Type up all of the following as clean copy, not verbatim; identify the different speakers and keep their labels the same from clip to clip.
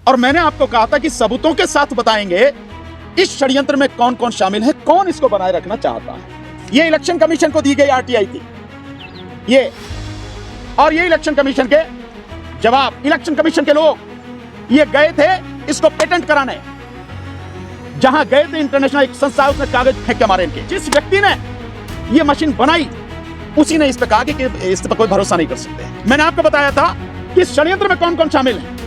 Speaker 1: और मैंने आपको कहा था कि सबूतों के साथ बताएंगे इस षड्यंत्र में कौन कौन शामिल है, कौन इसको बनाए रखना चाहता है। ये इलेक्शन कमीशन को दी गई आरटीआई थी ये, और ये इलेक्शन कमीशन के जवाब, इलेक्शन कमीशन के लोग ये गए थे इसको पेटेंट कराने, जहां गए थे इंटरनेशनल एक संस्था, उसने कागज फेंक के मारे इनके। जिस व्यक्ति ने ये मशीन बनाई उसी ने इस पर कहा कि इस पर कोई भरोसा नहीं कर सकते। मैंने आपको बताया था कि षड्यंत्र में कौन कौन शामिल है।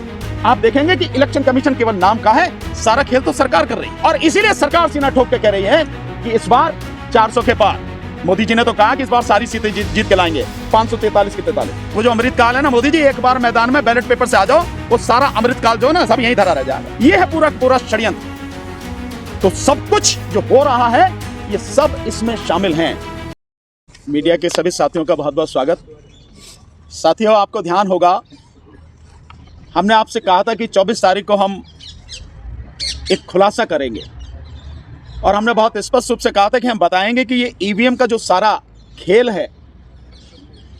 Speaker 1: आप देखेंगे कि इलेक्शन कमीशन केवल नाम का है, सारा खेल तो सरकार कर रही है, और इसीलिए सरकार सीना ठोक के कह रही है कि इस बार 400 के पार। मोदी जी ने तो कहा कि इस बार सारी सीटें जीत के लाएंगे, 543 की 43। वो जो अमृत काल है ना मोदी जी, एक बार मैदान में बैलेट पेपर से आ जाओ, वो सारा अमृत काल जो है ना सब यहीं धरा रह जाएगा। ये है पूरा षड्यंत्र। तो सब कुछ जो हो रहा है ये सब इसमें शामिल हैं। मीडिया के सभी साथियों का बहुत बहुत स्वागत। साथियों, आपको ध्यान होगा हमने आपसे कहा था कि 24 तारीख को हम एक खुलासा करेंगे, और हमने बहुत स्पष्ट रूप से कहा था कि हम बताएंगे कि ये ईवीएम का जो सारा खेल है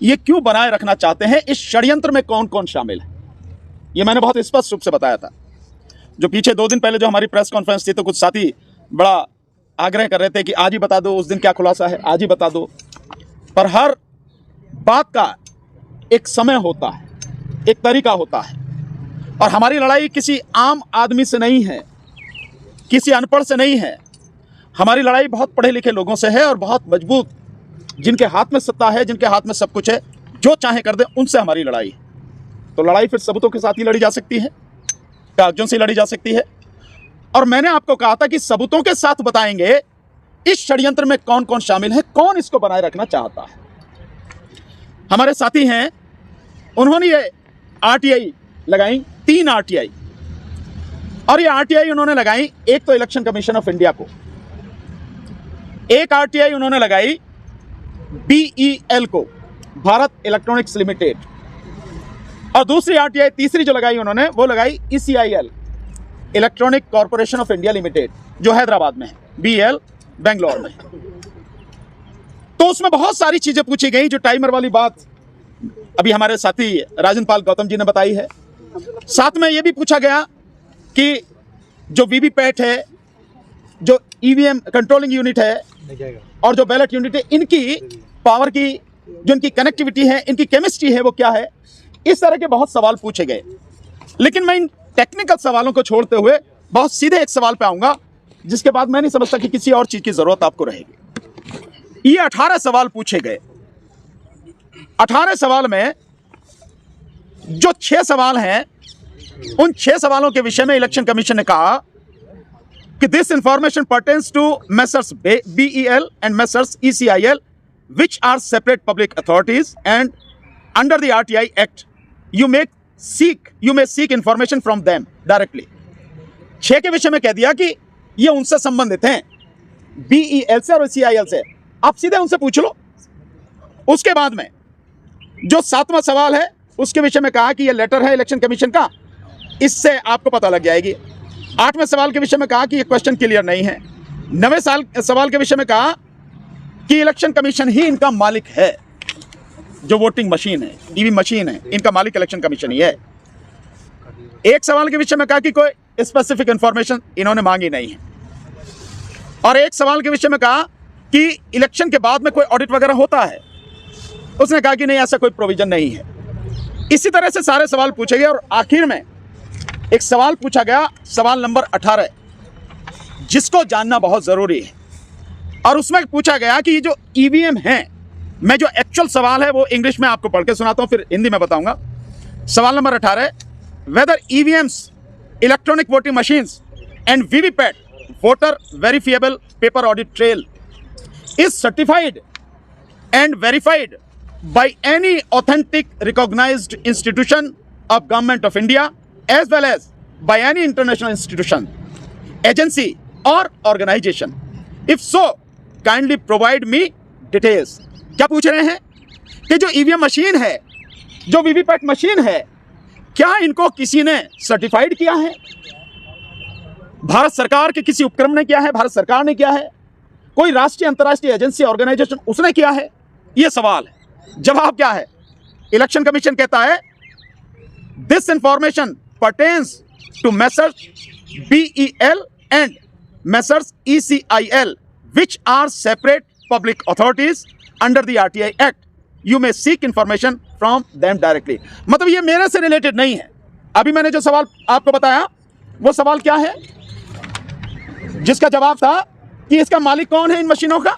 Speaker 1: ये क्यों बनाए रखना चाहते हैं, इस षड्यंत्र में कौन कौन शामिल है, ये मैंने बहुत स्पष्ट रूप से बताया था। जो पीछे 2 दिन पहले जो हमारी प्रेस कॉन्फ्रेंस थी तो कुछ साथी बड़ा आग्रह कर रहे थे कि आज ही बता दो, उस दिन क्या खुलासा है, आज ही बता दो। पर हर बात का एक समय होता है, एक तरीका होता है, और हमारी लड़ाई किसी आम आदमी से नहीं है, किसी अनपढ़ से नहीं है। हमारी लड़ाई बहुत पढ़े लिखे लोगों से है और बहुत मजबूत, जिनके हाथ में सत्ता है, जिनके हाथ में सब कुछ है, जो चाहे कर दे, उनसे हमारी लड़ाई है। तो लड़ाई फिर सबूतों के साथ ही लड़ी जा सकती है, कागजों से लड़ी जा सकती है। और मैंने आपको कहा था कि सबूतों के साथ बताएंगे इस षड्यंत्र में कौन कौन शामिल है, कौन इसको बनाए रखना चाहता है। हमारे साथी हैं, उन्होंने ये आरटीआई लगाई, 3 आरटीआई, और ये आरटीआई उन्होंने लगाई, एक तो इलेक्शन कमीशन ऑफ इंडिया को, एक आरटीआई उन्होंने लगाई बीईएल को, भारत इलेक्ट्रॉनिक्स लिमिटेड, और दूसरी आरटीआई, तीसरी जो लगाई उन्होंने, वो लगाई ECIL, electronic corporation of India limited, जो हैदराबाद में है, बीएल बेंगलोर में। तो उसमें बहुत सारी चीजें पूछी गई। जो टाइमर वाली बात अभी हमारे साथी राजन पाल गौतम जी ने बताई है। साथ में यह भी पूछा गया कि जो वीवीपैट है, जो ईवीएम कंट्रोलिंग यूनिट है, और जो बैलेट यूनिट है, इनकी पावर की जो इनकी कनेक्टिविटी है, इनकी केमिस्ट्री है, वो क्या है। इस तरह के बहुत सवाल पूछे गए। लेकिन मैं इन टेक्निकल सवालों को छोड़ते हुए बहुत सीधे एक सवाल पे आऊंगा, जिसके बाद मैं नहीं समझता कि किसी और चीज की जरूरत आपको रहेगी। ये 18 सवाल पूछे गए। 18 सवाल में जो 6 सवाल हैं, उन 6 सवालों के विषय में इलेक्शन कमीशन ने कहा कि this information pertains to messrs BEL and messrs ECIL which are separate public authorities, and under the RTI Act you may seek information from them directly। 6 के विषय में कह दिया कि ये उनसे संबंधित हैं, बीईएल से और सीआईएल से, आप सीधे उनसे पूछ लो। उसके बाद में जो 7वां सवाल है उसके विषय में कहा कि ये लेटर है इलेक्शन कमीशन का, इससे आपको पता लग जाएगी। 8वें सवाल के विषय में कहा कि ये क्वेश्चन क्लियर नहीं है। 9वें सवाल के विषय में कहा कि इलेक्शन कमीशन ही इनका मालिक है, जो वोटिंग मशीन है, ईवी मशीन है, इनका मालिक इलेक्शन कमीशन ही है। एक सवाल के विषय में कहा कि कोई स्पेसिफिक इंफॉर्मेशन इन्होंने मांगी नहीं है, और एक सवाल के विषय में कहा कि इलेक्शन के बाद में कोई ऑडिट वगैरह होता है, उसने कहा कि नहीं, ऐसा कोई प्रोविजन नहीं है। इसी तरह से सारे सवाल पूछे गए, और आखिर में एक सवाल पूछा गया, सवाल नंबर 18, जिसको जानना बहुत जरूरी है। और उसमें पूछा गया कि ये जो ईवीएम हैं, मैं जो एक्चुअल सवाल है वो इंग्लिश में आपको पढ़ के सुनाता हूं, फिर हिंदी में बताऊंगा। सवाल नंबर 18, whether EVMs, electronic voting machines and VVPAT voter verifiable paper audit trail is certified and verified by any authentic recognised institution of government of India as well as by any international institution, agency और organisation. If so kindly provide me details. क्या पूछ रहे हैं कि जो EVM machine है, जो VVPAT machine है, क्या इनको किसी ने सर्टिफाइड किया है? भारत सरकार के किसी उपक्रम ने किया है? भारत सरकार ने किया है? कोई राष्ट्रीय अंतर्राष्ट्रीय एजेंसी ऑर्गेनाइजेशन उसने किया है? यह सवाल है। जवाब क्या है? इलेक्शन कमीशन कहता है this information pertains to Messrs. BEL and Messrs. ECIL, which are separate public authorities under the RTI Act. You may seek information from them directly. मतलब ये मेरे से रिलेटेड नहीं है। अभी मैंने जो सवाल आपको बताया वो सवाल क्या है, जिसका जवाब था कि इसका मालिक कौन है इन मशीनों का?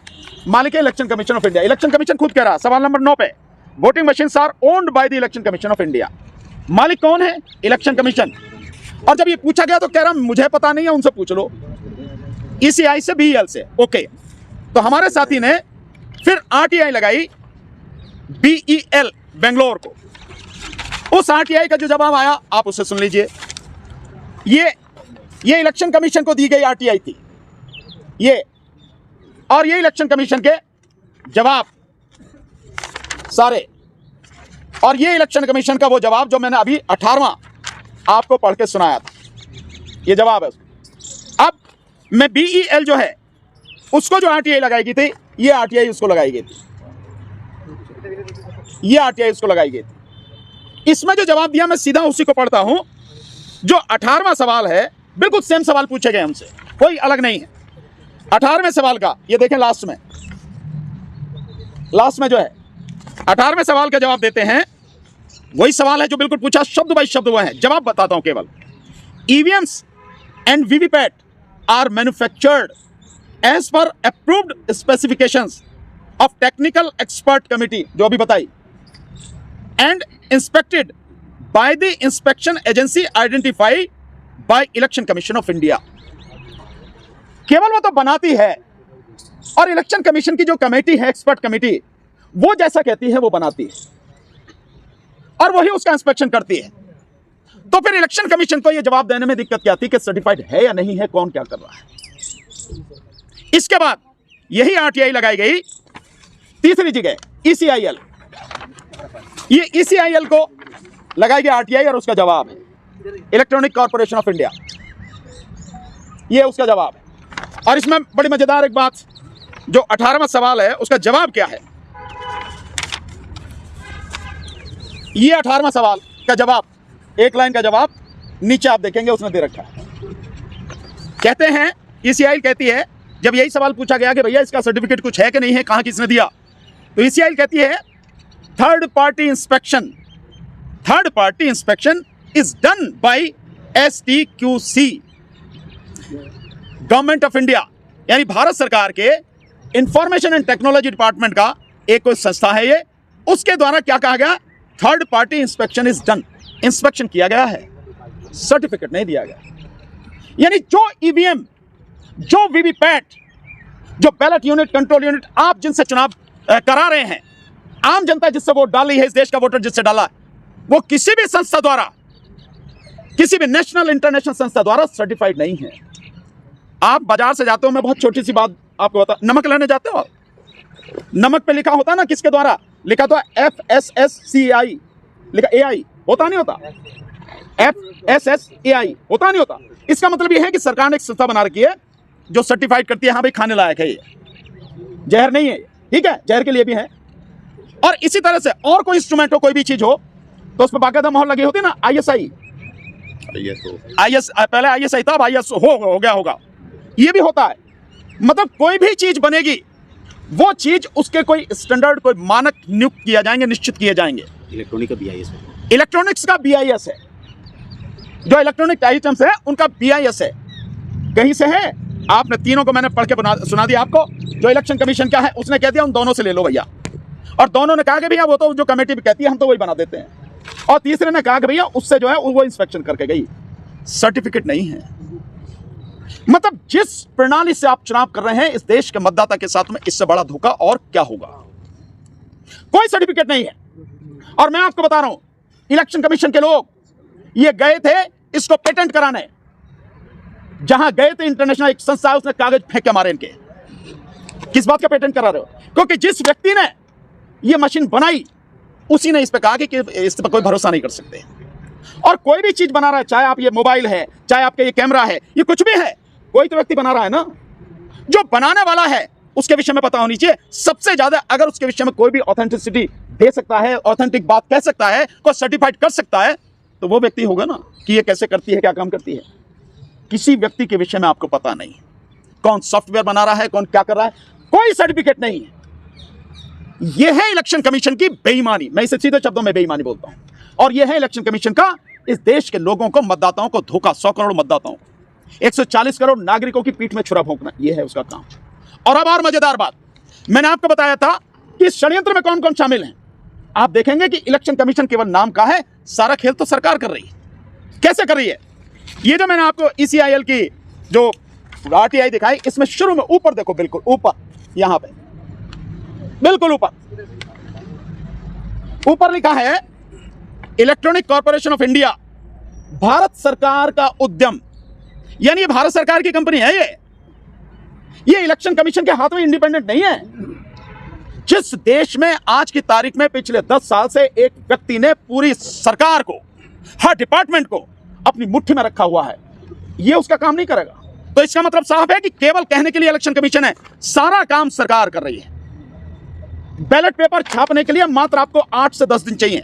Speaker 1: मालिक है election commission of India. Election commission खुद कह रहा, सवाल नंबर 9 पे, voting machines are owned by the election commission of India. मालिक कौन है? Election commission. और जब ये पूछा गया तो कह रहा मुझे पता नहीं है, उनसे पूछ लो, ECI से BEL से। ओके, तो हमारे साथी ने फिर RTI लगाई BEL बेंगलोर को। उस RTI का जो जवाब आया आप उससे सुन लीजिए। ये इलेक्शन कमीशन को दी गई RTI थी ये, और ये इलेक्शन कमीशन के जवाब सारे, और ये इलेक्शन कमीशन का वो जवाब जो मैंने अभी 18वां आपको पढ़ के सुनाया था, ये जवाब है। अब मैं BEL जो है उसको जो RTI लगाई गई थी, ये RTI उसको लगाई गई थी, ये RTI उसको लगाई गई थी। इसमें जो जवाब दिया मैं सीधा उसी को पढ़ता हूं। जो 18वां सवाल है, बिल्कुल सेम सवाल पूछे गए हमसे, कोई अलग नहीं है। 18वें सवाल का ये देखें, लास्ट में जो है 18वें सवाल का जवाब देते हैं। वही सवाल है जो बिल्कुल पूछा, शब्द बाई शब्द वो है। जवाब बताता हूं केवल। EVMs and VVPAT are manufactured as per approved specifications of technical expert committee, जो अभी बताई, and inspected by the inspection agency identified by election commission of India. केवल वो तो बनाती है, और इलेक्शन कमीशन की जो कमेटी है, एक्सपर्ट कमेटी, वो जैसा कहती है वो बनाती है, और वही उसका इंस्पेक्शन करती है। तो फिर इलेक्शन कमीशन को ये जवाब देने में दिक्कत क्या थी कि सर्टिफाइड है या नहीं है, कौन क्या कर रहा है। इसके बाद यही RTI लगाई गई तीसरी जगह, ECIL। ये ECIL को लगाई गई RTI, और उसका जवाब है इलेक्ट्रॉनिक कॉर्पोरेशन ऑफ इंडिया, ये उसका जवाब है। और इसमें बड़ी मजेदार एक बात, जो 18वां सवाल है उसका जवाब क्या है, ये 18वां सवाल का जवाब, एक लाइन का जवाब नीचे आप देखेंगे उसने दे रखा है। कहते हैं, ECIL कहती है, जब यही सवाल पूछा गया कि भैया इसका सर्टिफिकेट कुछ है कि नहीं है, कहां किसने दिया, तो ECIL कहती है third party inspection is done by STQC, government of India, यानी भारत सरकार के इंफॉर्मेशन एंड टेक्नोलॉजी डिपार्टमेंट का एक कोई संस्था है ये, उसके द्वारा क्या कहा गया, third party inspection is done, inspection किया गया है, सर्टिफिकेट नहीं दिया गया। यानी जो EVM, जो VVPAT, जो बैलेट यूनिट, कंट्रोल यूनिट, आप जिनसे चुनाव करा रहे हैं, आम जनता जिससे वोट डाली है, इस देश का वोटर जिससे डाला है, वो किसी भी संस्था द्वारा, किसी भी नेशनल इंटरनेशनल संस्था द्वारा सर्टिफाइड नहीं है। आप बाजार से जाते हो, मैं बहुत छोटी सी बात आपको बता, नमक लेने जाते हो, नमक पे लिखा होता ना किसके द्वारा, लिखा तो FSSCI, लिखा AI, होता नहीं होता, FSSAI होता नहीं होता। इसका मतलब ये है कि सरकार ने एक संस्था बना रखी है जो सर्टिफाइड करती है, हाँ भाई खाने लायक है, ये जहर नहीं है, ठीक है, जहर के लिए भी है। और इसी तरह से और कोई इंस्ट्रूमेंट हो, कोई भी चीज हो, तो उस पर बाकायदा मोहर लगी होती है ना, ISI, पहले ISI था, अब ISO हो गया होगा, ये भी होता है। मतलब कोई भी चीज बनेगी, वो चीज उसके कोई स्टैंडर्ड, कोई मानक नियुक्त किया जाएंगे, निश्चित किए जाएंगे।
Speaker 2: इलेक्ट्रॉनिक का BIS है,
Speaker 1: इलेक्ट्रॉनिक्स का BIS है, जो इलेक्ट्रॉनिक आइटम्स है उनका BIS है। कहीं से है, आपने तीनों को मैंने पढ़ के सुना दिया आपको। जो इलेक्शन कमीशन क्या है उसने कह दिया उन दोनों से ले लो भैया, और दोनों ने कहा कि भैया वो तो जो कमेटी भी कहती है हम तो वही बना देते हैं, और तीसरे ने कहा कि भैया उससे जो है वो इंस्पेक्शन करके गई, सर्टिफिकेट नहीं है। मतलब जिस प्रणाली से आप चुनाव कर रहे हैं इस देश के मतदाता के साथ में, इससे बड़ा धोखा और क्या होगा। कोई सर्टिफिकेट नहीं है। और मैं आपको बता रहा हूं, इलेक्शन कमीशन के लोग ये गए थे इसको पेटेंट कराने, जहां गए थे इंटरनेशनल एक संस्था है, उसने कागज फेंक के मारे इनके। किस बात का पेटेंट करा रहे हो? क्योंकि जिस व्यक्ति ने ये मशीन बनाई उसी ने इस पे कहा कि इस पर कोई भरोसा नहीं कर सकते। और कोई भी चीज बना रहा है, चाहे आप ये मोबाइल है, चाहे आपका ये कैमरा है, ये कुछ भी है, कोई तो व्यक्ति बना रहा है ना। जो बनाने वाला है उसके विषय में पता होनी चाहिए सबसे ज्यादा। अगर उसके विषय में कोई भी ऑथेंटिसिटी दे सकता है, ऑथेंटिक बात कह सकता है, कोई सर्टिफाइड कर सकता है, तो वो व्यक्ति होगा ना कि ये कैसे करती है, क्या काम करती है। किसी व्यक्ति के विषय में आपको पता नहीं है, कौन सॉफ्टवेयर बना रहा है, कौन क्या कर रहा है, कोई सर्टिफिकेट नहीं है। यह है इलेक्शन कमीशन की बेईमानी, मैं इसे सीधे शब्दों में बेईमानी बोलता हूं। और यह है इलेक्शन कमीशन का इस देश के लोगों को, मतदाताओं को धोखा, 100 करोड़ मतदाताओं को, 140 करोड़ नागरिकों की पीठ में छुरा भोंकना, यह है उसका काम। और अब और मजेदार बात, मैंने आपको बताया था कि इस षड्यंत्र में कौन कौन शामिल हैं। आप देखेंगे कि इलेक्शन कमीशन केवल नाम का है, सारा खेल तो सरकार कर रही है। कैसे कर रही है? ये जो मैंने आपको ECIL की जो RTI दिखाई, इसमें शुरू में ऊपर देखो, बिल्कुल ऊपर, यहां पे बिल्कुल ऊपर लिखा है electronic corporation of India, Bharat सरकार का उद्यम, यानी ये भारत सरकार की कंपनी है। ये इलेक्शन कमीशन के हाथ में इंडिपेंडेंट नहीं है। जिस देश में आज की तारीख में पिछले 10 साल से एक व्यक्ति ने पूरी सरकार को, हर डिपार्टमेंट को अपनी मुट्ठी में रखा हुआ है, ये उसका काम नहीं करेगा। तो इसका मतलब साफ है कि केवल कहने के लिए इलेक्शन कमीशन है, सारा काम सरकार कर रही है। बैलेट पेपर छापने के लिए मात्र आपको 8 से 10 दिन चाहिए।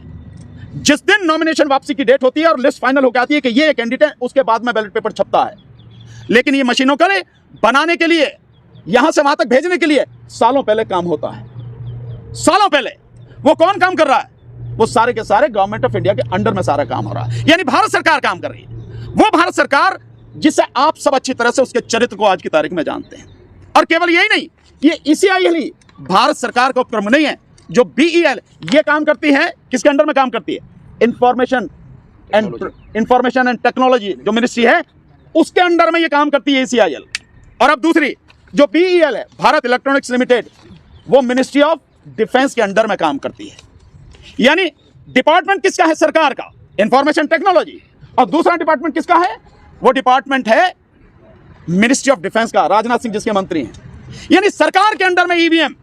Speaker 1: जिस दिन नॉमिनेशन वापसी की डेट होती है और लिस्ट फाइनल होकर आती है कि ये कैंडिडेट है, उसके बाद में बैलेट पेपर छपता है। लेकिन ये मशीनों का बनाने के लिए, यहां से वहां तक भेजने के लिए सालों पहले काम होता है। सालों पहले वो कौन काम कर रहा है? वो सारे के सारे गवर्नमेंट ऑफ इंडिया के अंडर में सारा काम हो रहा है, यानी भारत सरकार काम कर रही है। वो भारत सरकार जिसे आप सब अच्छी तरह से उसके चरित्र को आज की तारीख में जानते हैं। और केवल यही नहीं, ये ECIL ही भारत सरकार का उपक्रम नहीं है। जो BEL ये काम करती है, किसके अंडर में काम करती है? इंफॉर्मेशन एंड टेक्नोलॉजी जो मिनिस्ट्री है, उसके अंडर में ये काम करती है ECIL। और अब दूसरी जो BEL है, भारत इलेक्ट्रॉनिक्स लिमिटेड, वो मिनिस्ट्री ऑफ डिफेंस के अंडर में काम करती है। यानी डिपार्टमेंट किसका है? सरकार का, इंफॉर्मेशन टेक्नोलॉजी। और दूसरा डिपार्टमेंट किसका है? वो डिपार्टमेंट है मिनिस्ट्री ऑफ डिफेंस का, राजनाथ सिंह जिसके मंत्री हैं। यानी सरकार के अंडर में EVM,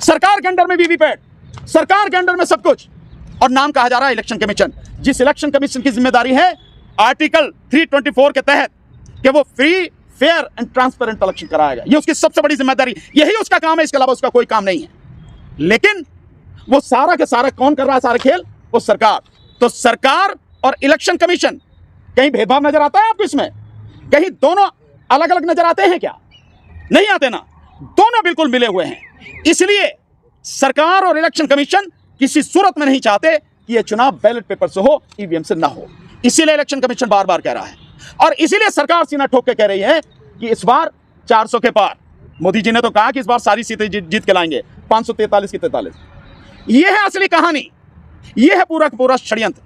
Speaker 1: सरकार के अंडर में VVPAT, सरकार के अंडर में सब कुछ। और नाम कहा जा रहा है इलेक्शन कमीशन। जिस इलेक्शन कमीशन की जिम्मेदारी है आर्टिकल 324 के तहत कि वो free, fair and transparent election कराएगा, ये उसकी सबसे बड़ी जिम्मेदारी, यही उसका काम है, इसके अलावा उसका कोई काम नहीं है। लेकिन वो सारा के सारा कौन कर रहा है? सारे खेल वो सरकार। तो सरकार और इलेक्शन कमीशन, कहीं भेदभाव नजर आता है आपको इसमें? कहीं दोनों अलग अलग नजर आते हैं क्या? नहीं आते ना, दोनों बिल्कुल मिले हुए हैं। इसलिए सरकार और इलेक्शन कमीशन किसी सूरत में नहीं चाहते कि यह चुनाव बैलेट पेपर से हो, EVM से ना हो। इसीलिए इलेक्शन कमीशन बार बार कह रहा है, और इसीलिए सरकार सीना ठोक के कह रही है कि इस बार 400 के पार। मोदी जी ने तो कहा कि इस बार सारी सीटें जीत के लाएंगे, 543 की 43। यह है असली कहानी, यह है पूरा का पूरा षड्यंत्र।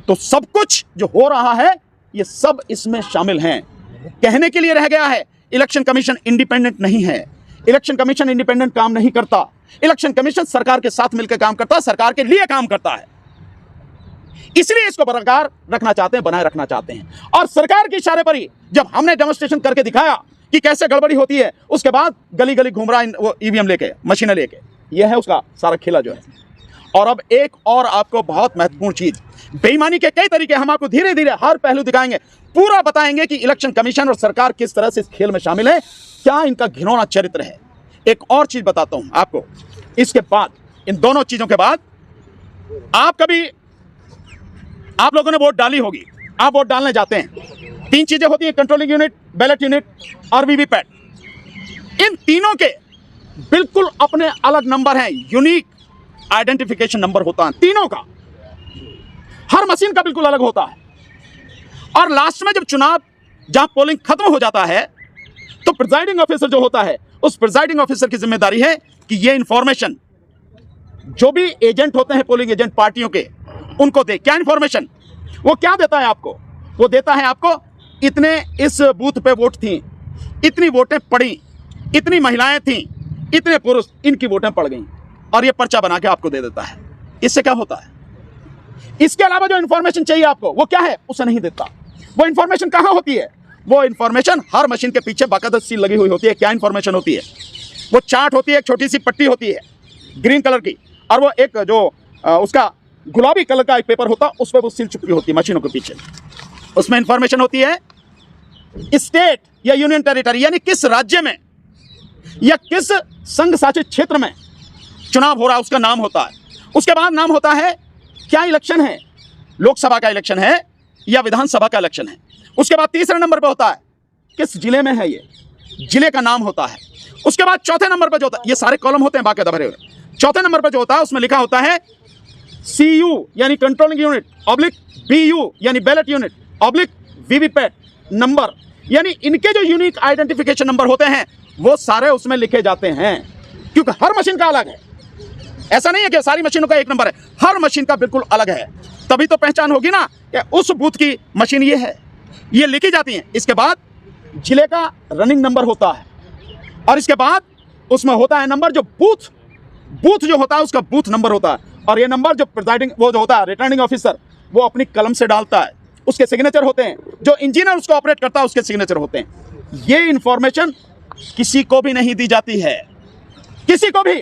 Speaker 1: तो सब कुछ जो हो रहा है, ये सब इसमें शामिल हैं। कहने के लिए रह गया है इलेक्शन कमीशन इंडिपेंडेंट नहीं है। इलेक्शन कमीशन इंडिपेंडेंट काम नहीं करता। इलेक्शन कमीशन सरकार के साथ मिलकर काम करता है, सरकार के लिए काम करता है। इसलिए इसको बरकरार रखना चाहते हैं, बनाए रखना चाहते हैं। और सरकार के इशारे पर ही जब हमने डेमोन्स्ट्रेशन करके दिखाया कि कैसे गड़बड़ी होती है, उसके बाद गली गली घूम रहा है वो EVM लेके, मशीनें लेके। यह है उसका सारा खेला जो है। और अब एक और आपको बहुत महत्वपूर्ण चीज, बेईमानी के कई तरीके हम आपको धीरे धीरे हर पहलू दिखाएंगे, पूरा बताएंगे कि इलेक्शन कमीशन और सरकार किस तरह से इस खेल में शामिल है, क्या इनका घिनौना चरित्र है। एक और चीज बताता हूं आपको, इसके बाद, इन दोनों चीजों के बाद, आप लोगों ने वोट डाली होगी, आप वोट डालने जाते हैं, 3 चीजें होती हैं, कंट्रोलिंग यूनिट, बैलेट यूनिट और VVPAT। इन तीनों के बिल्कुल अपने अलग नंबर हैं, यूनिक आइडेंटिफिकेशन नंबर होता है तीनों का, हर मशीन का बिल्कुल अलग होता है। और लास्ट में जब चुनाव, जहां पोलिंग खत्म हो जाता है, तो प्रिजाइडिंग ऑफिसर जो होता है, उस प्रिजाइडिंग ऑफिसर की जिम्मेदारी है कि ये इंफॉर्मेशन जो भी एजेंट होते हैं, पोलिंग एजेंट पार्टियों के, उनको दे। क्या इंफॉर्मेशन? वो क्या देता है आपको? वो देता है आपको, इतने इस बूथ पे वोट थी, इतनी वोटें पड़ी, इतनी महिलाएं थी, इतने पुरुष, इनकी वोटें पड़ गई, और ये पर्चा बना के आपको दे देता है। इससे क्या होता है? इसके अलावा जो इंफॉर्मेशन चाहिए आपको, वो क्या है? उसे नहीं देता। वो इंफॉर्मेशन कहां होती है? वो इंफॉर्मेशन हर मशीन के पीछे बाकायदा सील लगी हुई होती है। क्या इंफॉर्मेशन होती है? वो चार्ट होती है, एक छोटी सी पट्टी होती है ग्रीन कलर की, और वो एक जो उसका गुलाबी कलर का एक पेपर होता है, उस पर वो सील चुकी होती है मशीनों के पीछे। उसमें इंफॉर्मेशन होती है स्टेट या यूनियन टेरिटरी, यानी किस राज्य में या किस संघ शासित क्षेत्र में चुनाव हो रहा है, उसका नाम होता है। उसके बाद नाम होता है क्या इलेक्शन है, लोकसभा का इलेक्शन है या विधानसभा का इलेक्शन है। उसके बाद तीसरे नंबर पे होता है किस जिले में है, ये जिले का नाम होता है। उसके बाद चौथे नंबर पे जो होता है, ये सारे कॉलम होते हैं बाकायदा भरे हुए। चौथे नंबर पे जो होता है उसमें लिखा होता है CU यानी कंट्रोलिंग यूनिट ऑब्लिक BU यानी ballot unit oblique VVPAT number, यानी इनके जो यूनिक आइडेंटिफिकेशन नंबर होते हैं वो सारे उसमें लिखे जाते हैं, क्योंकि हर मशीन का अलग है। ऐसा नहीं है कि सारी मशीनों का एक नंबर है, हर मशीन का बिल्कुल अलग है, तभी तो पहचान होगी ना कि उस बूथ की मशीन ये है, ये लिखी जाती है। इसके बाद जिले का रनिंग नंबर होता है और इसके बाद उसमें होता है नंबर जो बूथ जो होता है उसका बूथ नंबर होता है, और ये नंबर जो प्रिजाइडिंग वो जो होता है रिटर्निंग ऑफिसर वो अपनी कलम से डालता है, उसके सिग्नेचर होते हैं, जो इंजीनियर उसको ऑपरेट करता है उसके सिग्नेचर होते हैं। ये इंफॉर्मेशन किसी को भी नहीं दी जाती है, किसी को भी,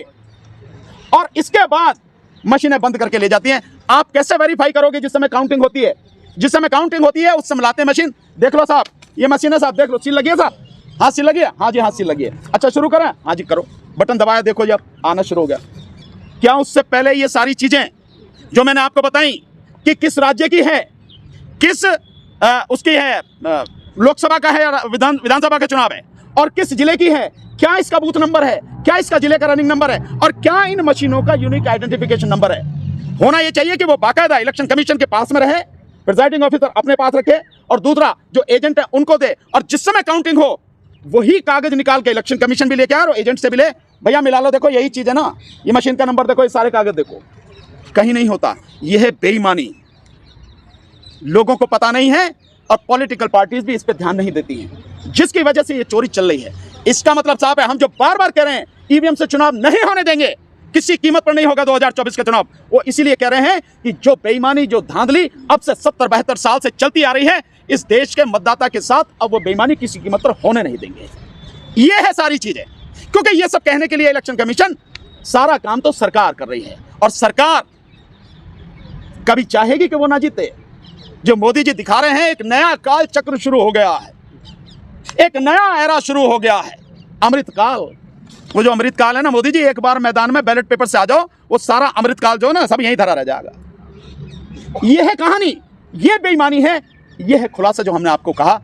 Speaker 1: और इसके बाद मशीनें बंद करके ले जाती हैं। आप कैसे वेरीफाई करोगे? जिस समय काउंटिंग होती है, जिस समय काउंटिंग होती है उस समय लाते हैं मशीन। देख लो साहब, ये मशीन है साहब, देख लो, सील लगी है साहब, हाँ सील लगी है, हाँ जी हाँ सील लगी है, अच्छा शुरू करें, हाँ जी करो, बटन दबाया, देखो जब आना शुरू हो गया। क्या उससे पहले ये सारी चीजें जो मैंने आपको बताई कि किस राज्य की है, किस उसकी है, लोकसभा का है या विधानसभा का चुनाव है, और किस जिले की है, क्या इसका बूथ नंबर है, क्या इसका जिले का रनिंग नंबर है, और क्या इन मशीनों का यूनिक आइडेंटिफिकेशन नंबर है। होना यह चाहिए कि वो बाकायदा इलेक्शन कमीशन के पास में रहे, प्रिजाइडिंग ऑफिसर अपने पास रखे, और दूसरा जो एजेंट है उनको दे, और जिस समय काउंटिंग हो वही कागज निकाल के इलेक्शन कमीशन भी लेके आए और एजेंट से भी ले, भैया मिला लो, देखो यही चीज है ना, ये मशीन का नंबर देखो, ये सारे कागज देखो, कहीं नहीं होता। यह है बेईमानी, लोगों को पता नहीं है और पॉलिटिकल पार्टीज भी इस पर ध्यान नहीं देती हैं, जिसकी वजह से ये चोरी चल रही है। इसका मतलब साफ है, हम जो बार बार कह रहे हैं ईवीएम से चुनाव नहीं होने देंगे, किसी कीमत पर नहीं होगा 2024 का चुनाव, वो इसीलिए कह रहे हैं कि जो बेईमानी, जो धांधली अब से 70-72 साल से चलती आ रही है इस देश के मतदाता के साथ, अब वो बेईमानी किसी कीमत पर होने नहीं देंगे। ये है सारी चीजें, क्योंकि ये सब कहने के लिए इलेक्शन कमीशन सारा काम तो सरकार कर रही है, और सरकार कभी चाहेगी कि वो ना जीते। जो मोदी जी दिखा रहे हैं, एक नया काल चक्र शुरू हो गया है, एक नया एरा शुरू हो गया है, अमृत काल। वो जो अमृत काल है ना मोदी जी, एक बार मैदान में बैलेट पेपर से आ जाओ, वो सारा अमृत काल जो है ना सब यहीं धरा रह जाएगा। ये है कहानी, ये बेईमानी है, ये है खुलासा जो हमने आपको कहा।